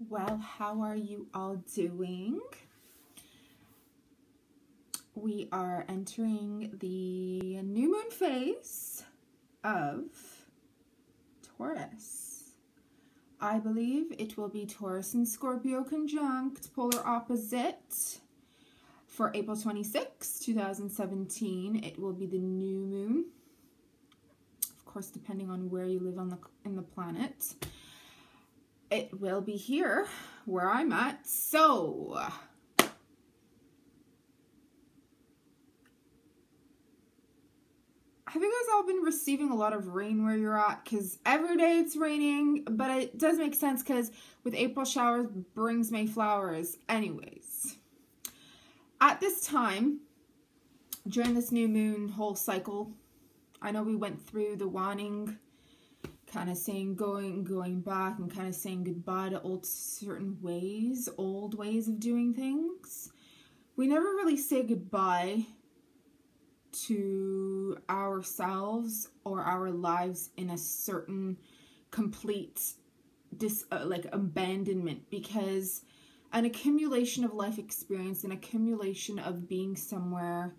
Well, how are you all doing? We are entering the new moon phase of Taurus. I believe it will be Taurus and Scorpio conjunct, polar opposite. For April 26, 2017, it will be the new moon. Of course, depending on where you live in the planet. It will be here where I'm at. So have you guys all been receiving a lot of rain where you're at? Because every day it's raining, but it does make sense because with April showers brings May flowers. Anyways, at this time, during this new moon whole cycle, I know we went through the wanting, kind of saying going back and kind of saying goodbye to old ways of doing things. We never really say goodbye to ourselves or our lives in a certain complete abandonment, because an accumulation of life experience, an accumulation of being somewhere,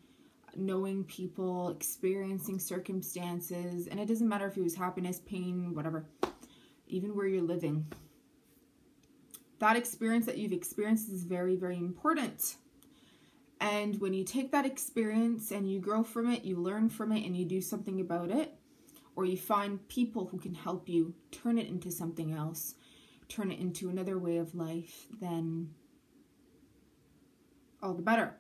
knowing people, experiencing circumstances, and it doesn't matter if it was happiness, pain, whatever, even where you're living. That experience that you've experienced is very, very important. And when you take that experience and you grow from it, you learn from it, and you do something about it, or you find people who can help you turn it into something else, turn it into another way of life, then all the better.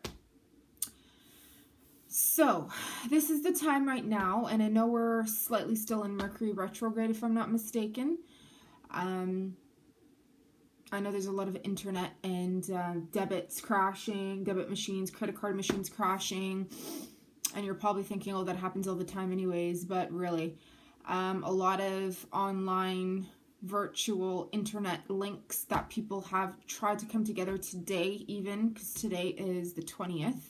So, this is the time right now, and I know we're slightly still in Mercury retrograde, if I'm not mistaken. I know there's a lot of internet and debit machines, credit card machines crashing, and you're probably thinking, oh, that happens all the time anyways, but really, a lot of online virtual internet links that people have tried to come together today, even, because today is the 20th.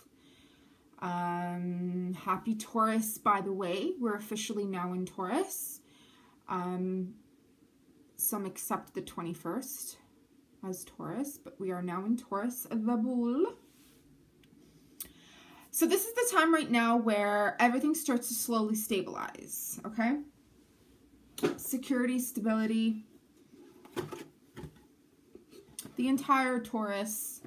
Happy Taurus, by the way. We're officially now in Taurus. Some accept the 21st as Taurus, but we are now in Taurus, the bull. So this is the time right now where everything starts to slowly stabilize, okay? Security, stability. The entire Taurus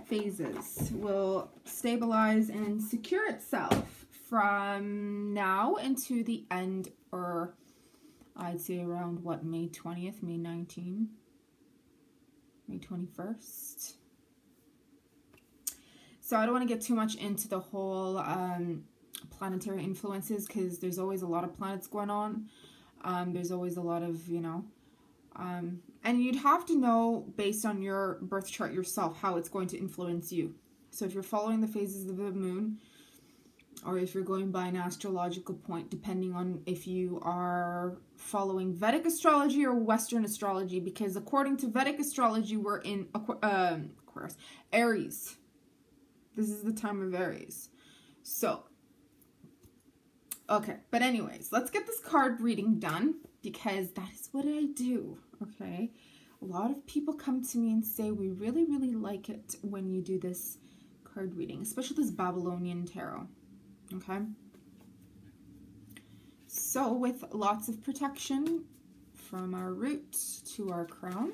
phases will stabilize and secure itself from now into the end, or I'd say around what, May 20th, May 19th, May 21st. So I don't want to get too much into the whole planetary influences, because there's always a lot of planets going on. There's always a lot of, and you'd have to know based on your birth chart yourself how it's going to influence you. So if you're following the phases of the moon, or if you're going by an astrological point, depending on if you are following Vedic astrology or Western astrology, because according to Vedic astrology, we're in Aquarius, Aries. This is the time of Aries. So, okay, but anyways, let's get this card reading done, because that is what I do, okay? A lot of people come to me and say, we really, really like it when you do this card reading, especially this Babylonian tarot, okay? So, with lots of protection from our root to our crown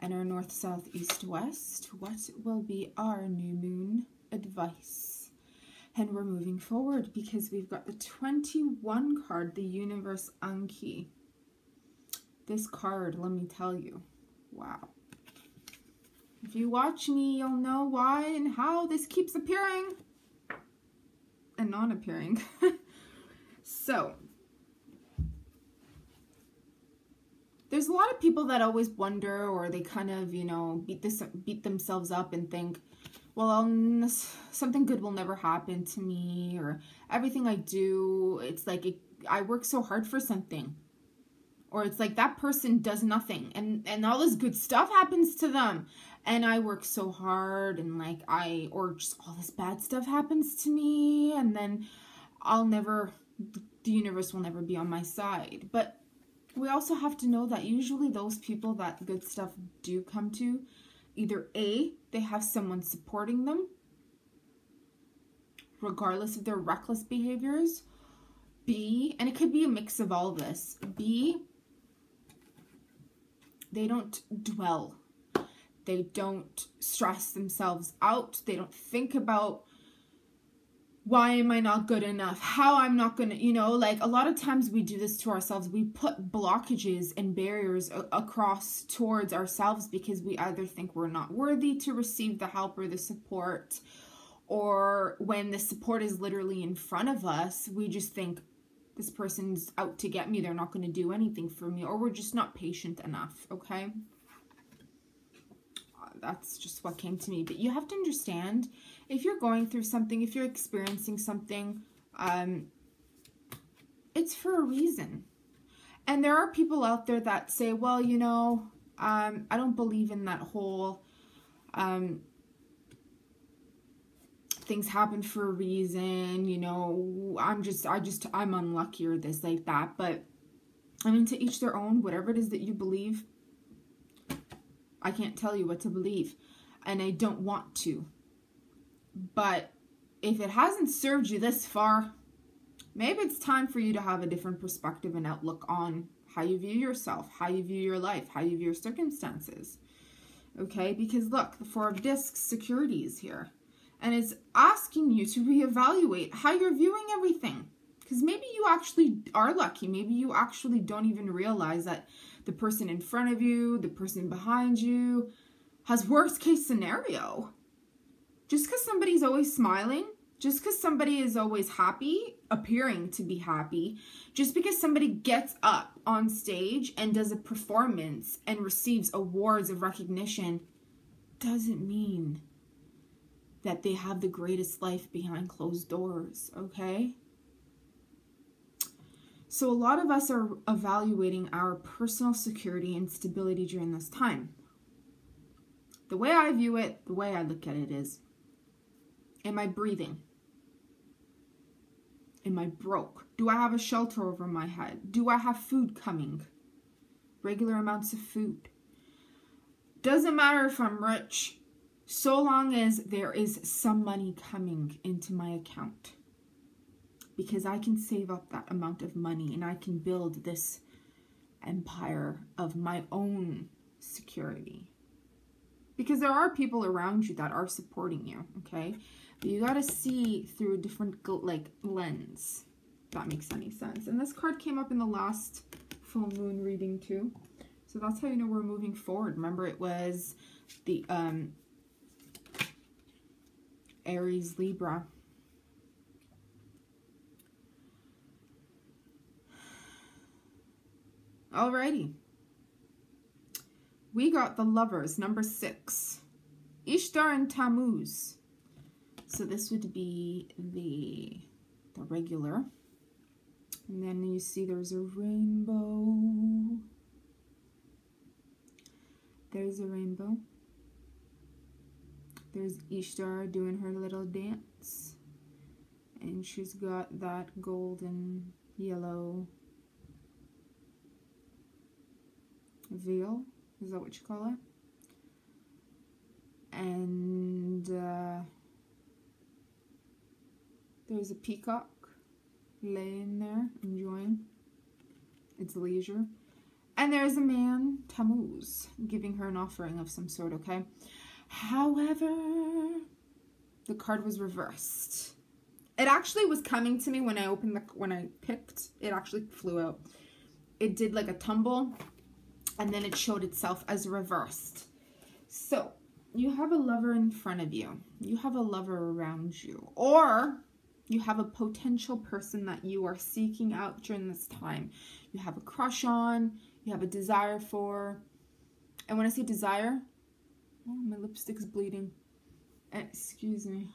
and our north, south, east, west, what will be our new moon advice? And we're moving forward because we've got the 21 card, the Universe Anki. This card, let me tell you, wow. If you watch me, you'll know why and how this keeps appearing and not appearing. So, there's a lot of people that always wonder, or they kind of, beat themselves up and think, well, something good will never happen to me, or everything I do, it's like I work so hard for something. Or it's like that person does nothing, and all this good stuff happens to them, and I work so hard, and or just all this bad stuff happens to me, and then the universe will never be on my side. But we also have to know that usually those people that good stuff do come to, either A, they have someone supporting them, regardless of their reckless behaviors. B, and it could be a mix of all this. B, they don't dwell. They don't stress themselves out. They don't think about, why am I not good enough? How I'm not going to, you know, like a lot of times we do this to ourselves. We put blockages and barriers across towards ourselves because we either think we're not worthy to receive the help or the support, or when the support is literally in front of us, we just think this person's out to get me. They're not going to do anything for me, or we're just not patient enough. Okay. That's just what came to me. But you have to understand, if you're going through something, if you're experiencing something, it's for a reason. And there are people out there that say, well, you know, I don't believe in that whole things happen for a reason, you know, I'm unlucky or this, like that. But I mean, to each their own. Whatever it is that you believe, I can't tell you what to believe, and I don't want to. But if it hasn't served you this far, maybe it's time for you to have a different perspective and outlook on how you view yourself, how you view your life, how you view your circumstances. Okay? Because look, the Four of Discs, security is here. And it's asking you to reevaluate how you're viewing everything. Because maybe you actually are lucky. Maybe you actually don't even realize that the person in front of you, the person behind you, has worst case scenario. Just because somebody's always smiling, just because somebody is always happy, appearing to be happy, just because somebody gets up on stage and does a performance and receives awards of recognition, doesn't mean that they have the greatest life behind closed doors, okay? So a lot of us are evaluating our personal security and stability during this time. The way I view it, the way I look at it is, am I breathing? Am I broke? Do I have a shelter over my head? Do I have food coming? Regular amounts of food. Doesn't matter if I'm rich, so long as there is some money coming into my account. Because I can save up that amount of money and I can build this empire of my own security. Because there are people around you that are supporting you, okay? But you got to see through a different lens, if that makes any sense. And this card came up in the last full moon reading too. So that's how you know we're moving forward. Remember, it was the Aries, Libra. Alrighty. We got the Lovers, number 6. Ishtar and Tammuz. So this would be the regular. And then you see there's a rainbow. There's a rainbow. There's Ishtar doing her little dance. And she's got that golden yellow veil. Is that what you call it? And there's a peacock laying there enjoying its leisure. And there's a man, Tammuz, giving her an offering of some sort, okay? However, the card was reversed. It actually was coming to me when I picked, it actually flew out. It did like a tumble, and then it showed itself as reversed. So, you have a lover in front of you. You have a lover around you. Or you have a potential person that you are seeking out during this time. You have a crush on. You have a desire for. And when I say desire, oh, my lipstick's bleeding. Excuse me.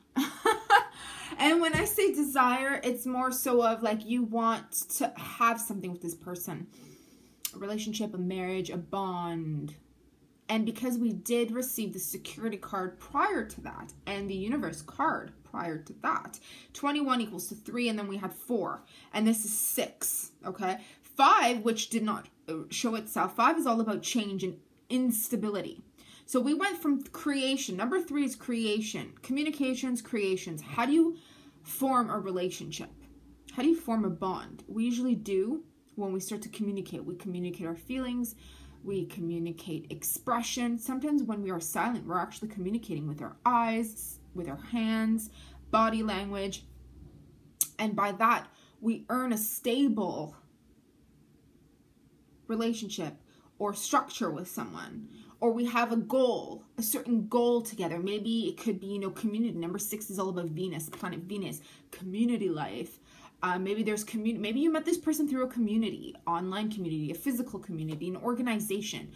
And when I say desire, it's more so of like you want to have something with this person. A relationship, a marriage, a bond. And because we did receive the security card prior to that, and the universe card prior to that, 21 equals to 3, and then we had 4. And this is 6, okay? 5, which did not show itself. 5 is all about change and instability. So we went from creation. Number 3 is creation. Communications, creations. How do you form a relationship? How do you form a bond? We usually do when we start to communicate. We communicate our feelings. We communicate expression. Sometimes when we are silent, we're actually communicating with our eyes, with our hands, body language. And by that, we earn a stable relationship or structure with someone. Or we have a goal, a certain goal together. Maybe it could be, community. Number 6 is all about Venus, planet Venus, community life. Maybe there's community. Maybe you met this person through a community, online community, a physical community, an organization,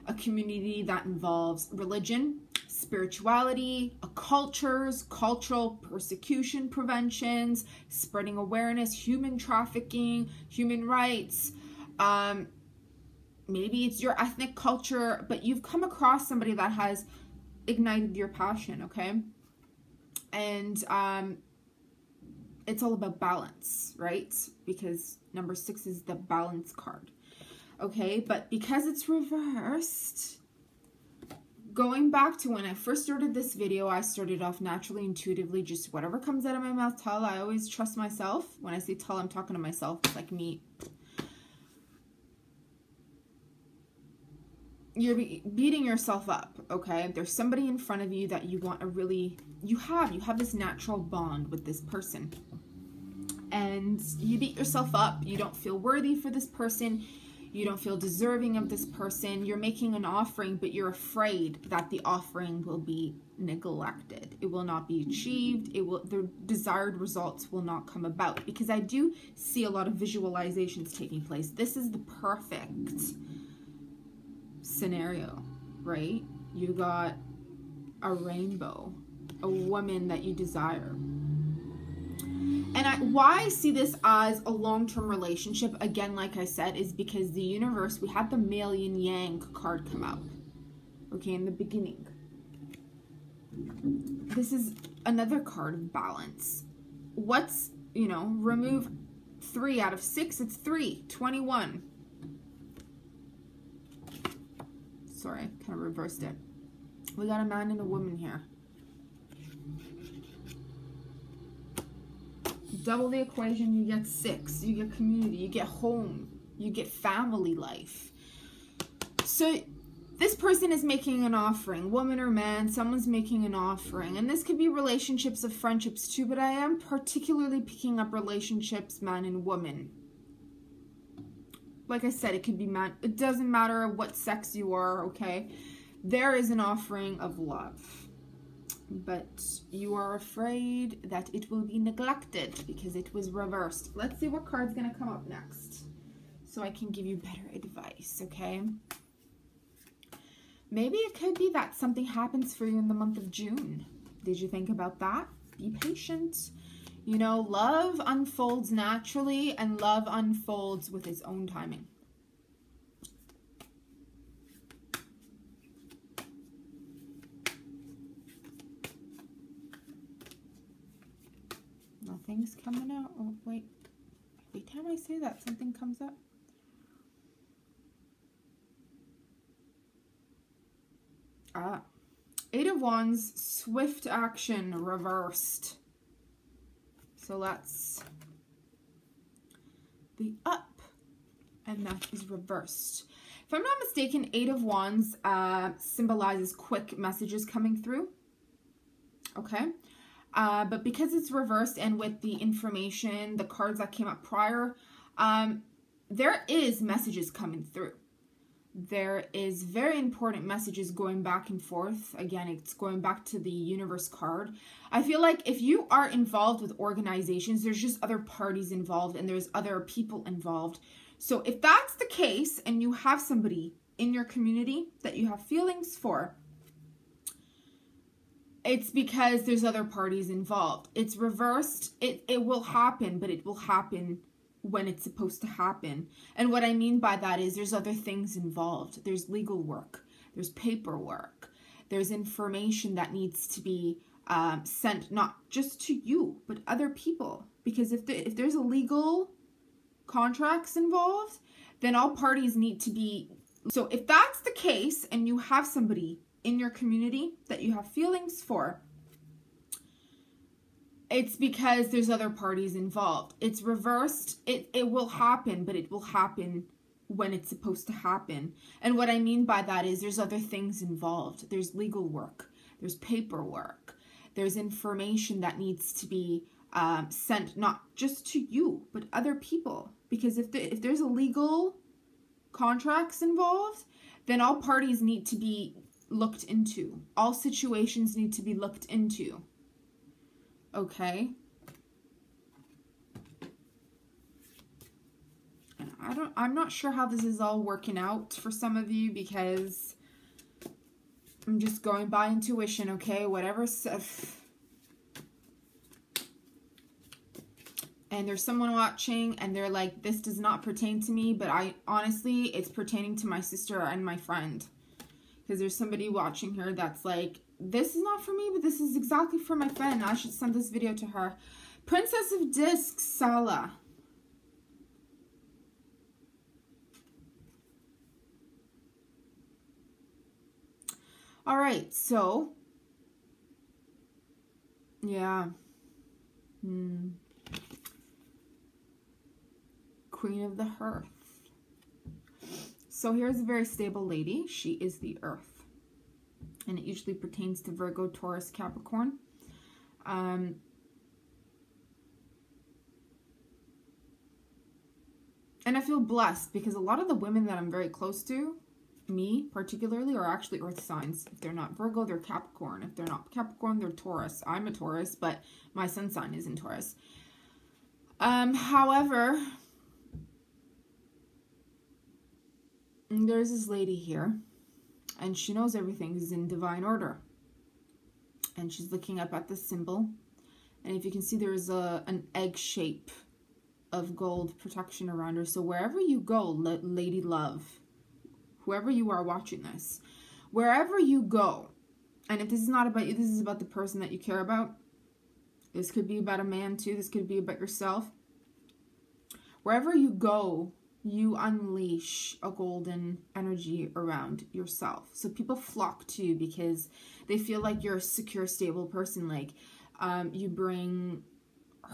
a community that involves religion, spirituality, cultural persecution preventions, spreading awareness, human trafficking, human rights. Maybe it's your ethnic culture, but you've come across somebody that has ignited your passion, okay? And it's all about balance, right? Because number 6 is the balance card, okay? But because it's reversed, going back to when I first started this video, I started off naturally, intuitively, just whatever comes out of my mouth, tell. I always trust myself. When I say tell, I'm talking to myself. It's like me. You're beating yourself up, okay? There's somebody in front of you that you want to really, you have this natural bond with this person. And you beat yourself up. You don't feel worthy for this person. You don't feel deserving of this person. You're making an offering, but you're afraid that the offering will be neglected. It will not be achieved. The desired results will not come about. Because I do see a lot of visualizations taking place. This is the perfect scenario, right? You got a rainbow, a woman that you desire. And why I see this as a long-term relationship, again, like I said, is because the universe, we had the male yin yang card come out, okay, in the beginning. This is another card of balance. What's, remove 3 out of 6, it's 3, 21. Sorry, kind of reversed it. We got a man and a woman here. Double the equation, you get 6. You get community, you get home, you get family life. So this person is making an offering, woman or man, someone's making an offering. And this could be relationships of friendships too, but I am particularly picking up relationships, man and woman. Like I said, it could be man. It doesn't matter what sex you are, okay? There is an offering of love. But you are afraid that it will be neglected because it was reversed. Let's see what card's going to come up next so I can give you better advice, okay? Maybe it could be that something happens for you in the month of June. Did you think about that? Be patient. Love unfolds naturally and love unfolds with its own timing. Nothing's coming out. Oh, wait. Every time I say that, something comes up. Ah. 8 of Wands, swift action, reversed. So that's the up, and that is reversed. If I'm not mistaken, 8 of Wands symbolizes quick messages coming through. Okay. But because it's reversed and with the information, the cards that came up prior, there is messages coming through. There is very important messages going back and forth. Again, it's going back to the universe card. I feel like if you are involved with organizations, there's just other parties involved and there's other people involved. So if that's the case and you have somebody in your community that you have feelings for, it's because there's other parties involved. It's reversed. It will happen, but it will happen when it's supposed to happen. And what I mean by that is there's other things involved. There's legal work. There's paperwork. There's information that needs to be sent not just to you, but other people. Because if there's illegal contracts involved, then all parties need to be... So if that's the case and you have somebody in your community that you have feelings for, it's because there's other parties involved. It's reversed. It will happen, but it will happen when it's supposed to happen. And what I mean by that is there's other things involved. There's legal work. There's paperwork. There's information that needs to be sent not just to you, but other people. Because if there's illegal contracts involved, then all parties need to be looked into. All situations need to be looked into. Okay? And I'm not sure how this is all working out for some of you, because I'm just going by intuition, okay? Whatever. And there's someone watching and they're like, this does not pertain to me, but honestly, it's pertaining to my sister and my friend. Because there's somebody watching here that's like, this is not for me, but this is exactly for my friend. I should send this video to her. Princess of Discs, Sala. All right, so, yeah. Queen of the Hearth. So here's a very stable lady. She is the Earth. And it usually pertains to Virgo, Taurus, Capricorn. And I feel blessed because a lot of the women that I'm very close to, me particularly, are actually Earth signs. If they're not Virgo, they're Capricorn. If they're not Capricorn, they're Taurus. I'm a Taurus, but my sun sign is in Taurus. However, there's this lady here, and she knows everything is in divine order. And she's looking up at the symbol. And if you can see, there's an egg shape of gold protection around her. So wherever you go, lady love, whoever you are watching this, wherever you go, and if this is not about you, this is about the person that you care about. This could be about a man too. This could be about yourself. Wherever you go, you unleash a golden energy around yourself. So people flock to you because they feel like you're a secure, stable person. Like you bring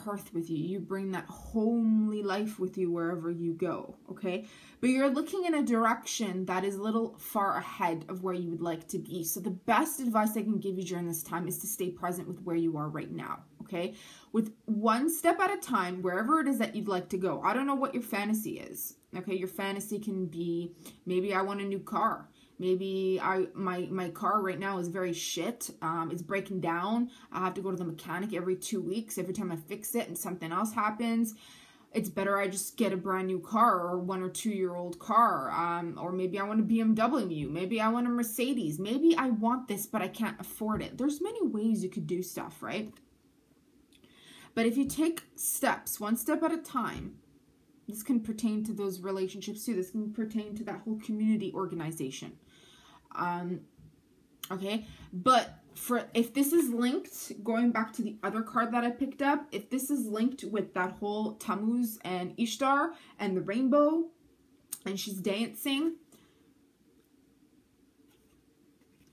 hearth with you. You bring that homely life with you wherever you go, okay? But you're looking in a direction that is a little far ahead of where you would like to be. So the best advice I can give you during this time is to stay present with where you are right now, okay? With one step at a time, wherever it is that you'd like to go. I don't know what your fantasy is, okay? Your fantasy can be, maybe I want a new car. Maybe my car right now is very shit. It's breaking down. I have to go to the mechanic every 2 weeks. Every time I fix it and something else happens, it's better I just get a brand new car or 1 or 2 year old car. Or maybe I want a BMW. Maybe I want a Mercedes. Maybe I want this, but I can't afford it. There's many ways you could do stuff, right? But if you take steps, one step at a time, this can pertain to those relationships too. This can pertain to that whole community organization. Okay, but if this is linked, going back to the other card that I picked up, if this is linked with that whole Tammuz and Ishtar and the rainbow, and she's dancing,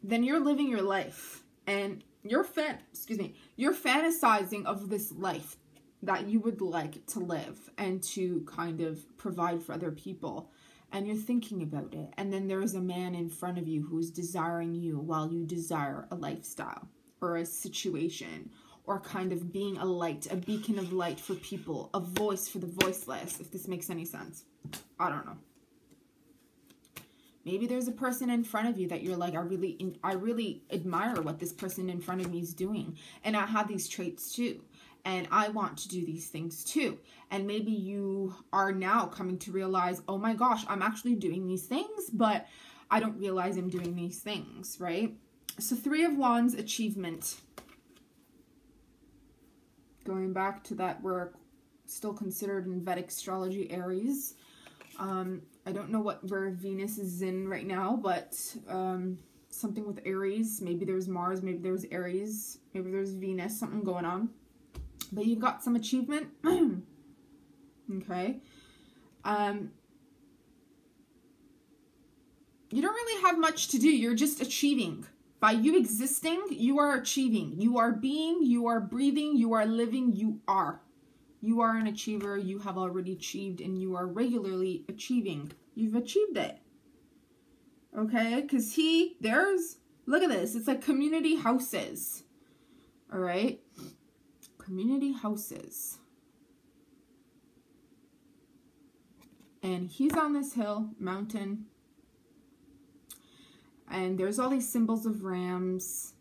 then you're living your life, and you're fantasizing of this life that you would like to live and to kind of provide for other people. And you're thinking about it. And then there is a man in front of you who's desiring you while you desire a lifestyle or a situation, or kind of being a light, a beacon of light for people, a voice for the voiceless, if this makes any sense. I don't know. Maybe there's a person in front of you that you're like, I really admire what this person in front of me is doing. And I have these traits too. And I want to do these things too. And maybe you are now coming to realize, oh my gosh, I'm actually doing these things, but I don't realize I'm doing these things, right? So 3 of Wands, achievement. Going back to that, we're still considered in Vedic astrology Aries. I don't know where Venus is in right now, but something with Aries. Maybe there's Mars, maybe there's Aries, maybe there's Venus, something going on. But you've got some achievement. Okay. you don't really have much to do. You're just achieving. By you existing, you are achieving. You are being, you are breathing, you are living, you are. You are an achiever. You have already achieved, and you are regularly achieving. You've achieved it. Okay? Because look at this. It's like community houses. All right? Community houses. And he's on this hill, mountain. And there's all these symbols of rams.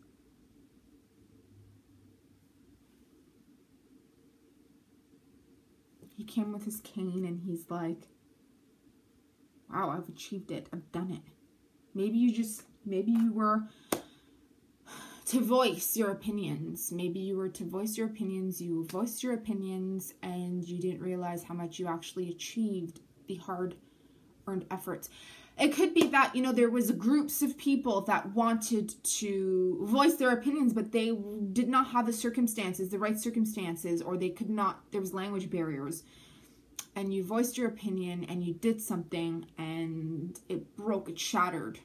He came with his cane and he's like, wow, I've achieved it. I've done it. Maybe you were to voice your opinions. Maybe you were to voice your opinions. You voiced your opinions and you didn't realize how much you actually achieved the hard-earned efforts. It could be that, there was groups of people that wanted to voice their opinions, but they did not have the right circumstances, or they could not, there was language barriers. And you voiced your opinion and you did something and it shattered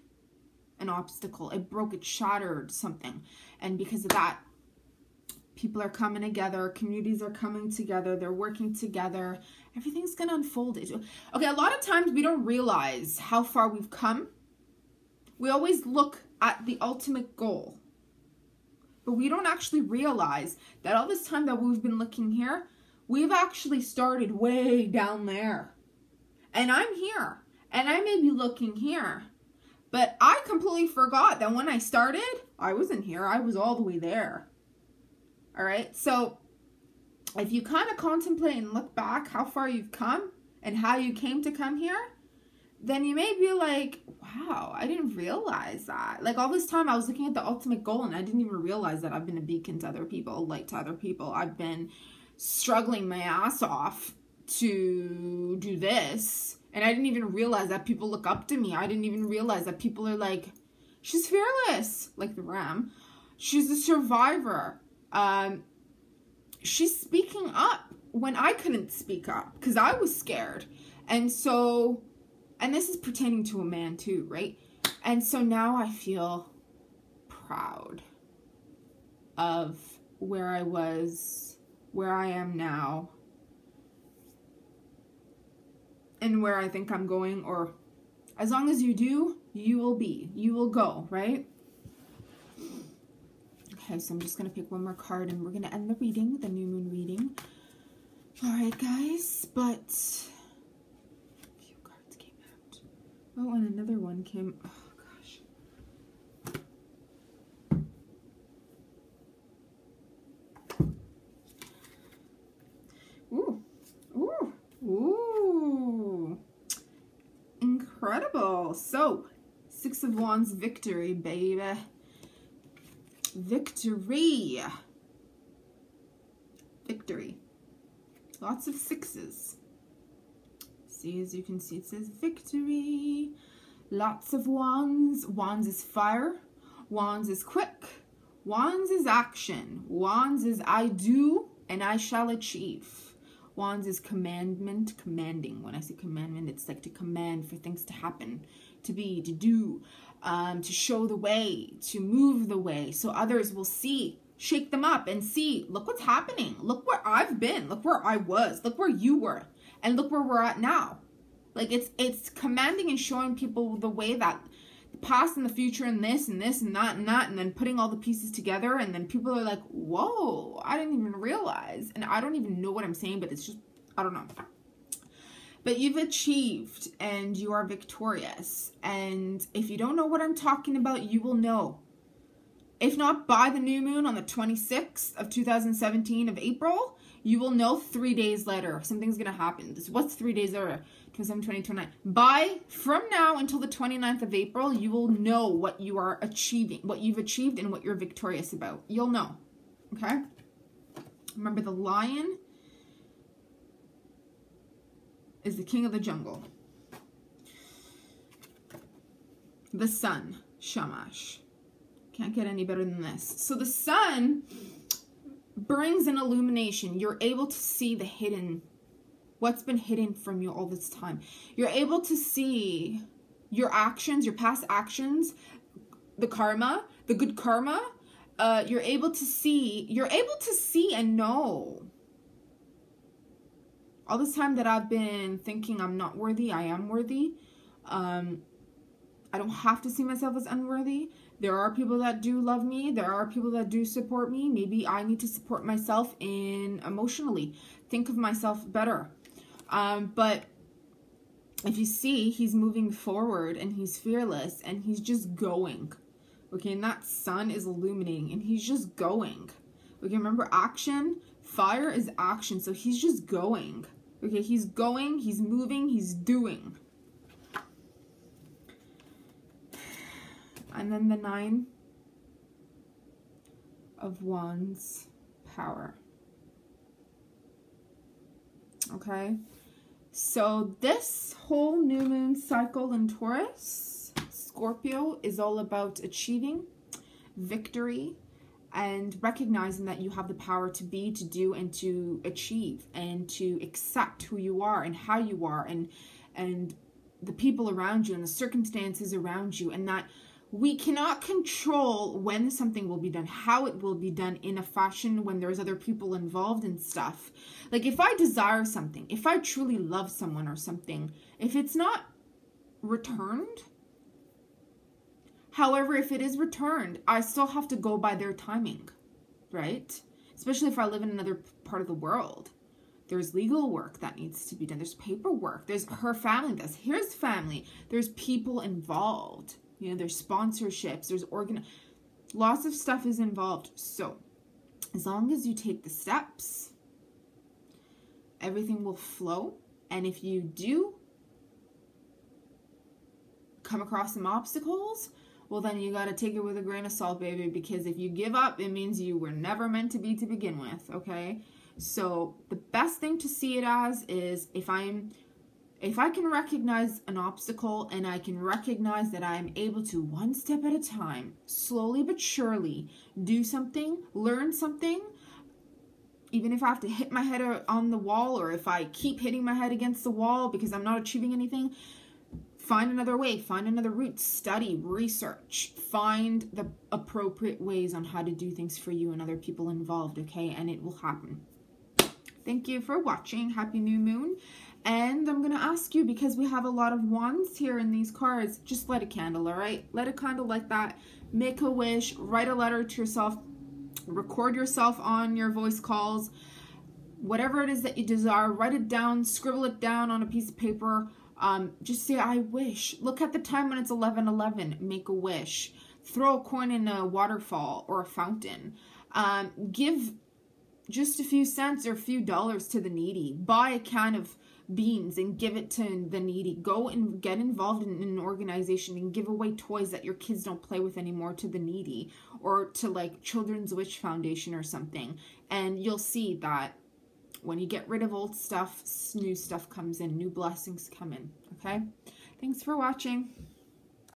an obstacle. It shattered something. And because of that, people are coming together, communities are coming together, they're working together. Everything's going to unfold. Okay, a lot of times we don't realize how far we've come. We always look at the ultimate goal. But we don't actually realize that all this time that we've been looking here, we've actually started way down there. And I'm here. And I may be looking here. But I completely forgot that when I started, I wasn't here. I was all the way there. All right, so if you kind of contemplate and look back how far you've come and how you came to come here, then you may be like, wow, I didn't realize that. Like all this time I was looking at the ultimate goal and I didn't even realize that I've been a beacon to other people, a light to other people. I've been struggling my ass off to do this. And I didn't even realize that people look up to me. I didn't even realize that people are like, she's fearless, like the ram. She's a survivor. She's speaking up when I couldn't speak up because I was scared. And so, and this is pertaining to a man too, right? And so now I feel proud of where I was, where I am now, and where I think I'm going, or as long as you do, you will go, right? Okay, so I'm just going to pick one more card and we're going to end the reading, the new moon reading. All right, guys, but a few cards came out. Oh, and another one came. Oh, gosh. Ooh. Incredible. So, Six of Wands, victory, baby. Victory. Lots of sixes. See, as you can see, it says victory. Lots of wands. Wands is fire. Wands is quick. Wands is action. Wands is I do and I shall achieve. Wands is commandment, commanding. When I say commandment, it's like to command for things to happen, to be, to do, to show the way, to move the way, so others will see, shake them up and see, look what's happening. Look where I've been. Look where I was. Look where you were. And look where we're at now. Like it's commanding and showing people the way, that the past and the future and this and this and that and that, and then putting all the pieces together, and then people are like, whoa, I didn't even realize. And I don't even know what I'm saying, but it's just, I don't know. But you've achieved and you are victorious. And if you don't know what I'm talking about, you will know. If not by the new moon on the 26th of 2017 of April, you will know 3 days later. Something's going to happen. What's 3 days later? 27, 20, 29. From now until the 29th of April, you will know what you are achieving, what you've achieved and what you're victorious about. You'll know. Okay? Remember, the lion is the king of the jungle. The sun, Shamash. Can't get any better than this. So the sun brings an illumination. You're able to see the hidden, what's been hidden from you all this time. You're able to see your actions, your past actions, the karma, the good karma, you're able to see and know. All this time that I've been thinking I'm not worthy, I am worthy. I don't have to see myself as unworthy. There are people that do love me. There are people that do support me. Maybe I need to support myself emotionally. Think of myself better. But if you see, he's moving forward and he's fearless and he's just going. Okay, and that sun is illuminating and he's just going. Okay, remember action? Fire is action, so he's just going. Okay, he's going, he's moving, he's doing. And then the 9 of Wands, power. Okay, so this whole new moon cycle in Taurus, Scorpio, is all about achieving victory and recognizing that you have the power to be, to do, and to achieve, and to accept who you are and how you are, and the people around you and the circumstances around you, and that we cannot control when something will be done, how it will be done in a fashion when there's other people involved and stuff. Like if I desire something, if I truly love someone or something, if it's not returned, however, if it is returned, I still have to go by their timing, right? Especially if I live in another part of the world. There's legal work that needs to be done. There's paperwork. There's her family. There's his family. There's people involved. You know, there's sponsorships. There's lots of stuff is involved. So as long as you take the steps, everything will flow. And if you do come across some obstacles, well, then you got to take it with a grain of salt, baby, because if you give up, it means you were never meant to be to begin with, okay? So the best thing to see it as is if I can recognize an obstacle and I can recognize that I am able to, one step at a time, slowly but surely, do something, learn something, even if I have to hit my head on the wall, or if I keep hitting my head against the wall because I'm not achieving anything, find another way, find another route, study, research, find the appropriate ways on how to do things for you and other people involved, okay? And it will happen. Thank you for watching. Happy new moon. And I'm going to ask you, because we have a lot of wands here in these cards, just light a candle, all right? Light a candle like that. Make a wish. Write a letter to yourself. Record yourself on your voice calls. Whatever it is that you desire, write it down. Scribble it down on a piece of paper. Just say, I wish. Look at the time when it's 11:11. Make a wish. Throw a coin in a waterfall or a fountain. Give just a few cents or a few dollars to the needy. Buy a can of beans and give it to the needy. Go and get involved in an organization and give away toys that your kids don't play with anymore to the needy, or to like Children's Wish Foundation or something. And you'll see that when you get rid of old stuff, new stuff comes in, new blessings come in, okay? Thanks for watching.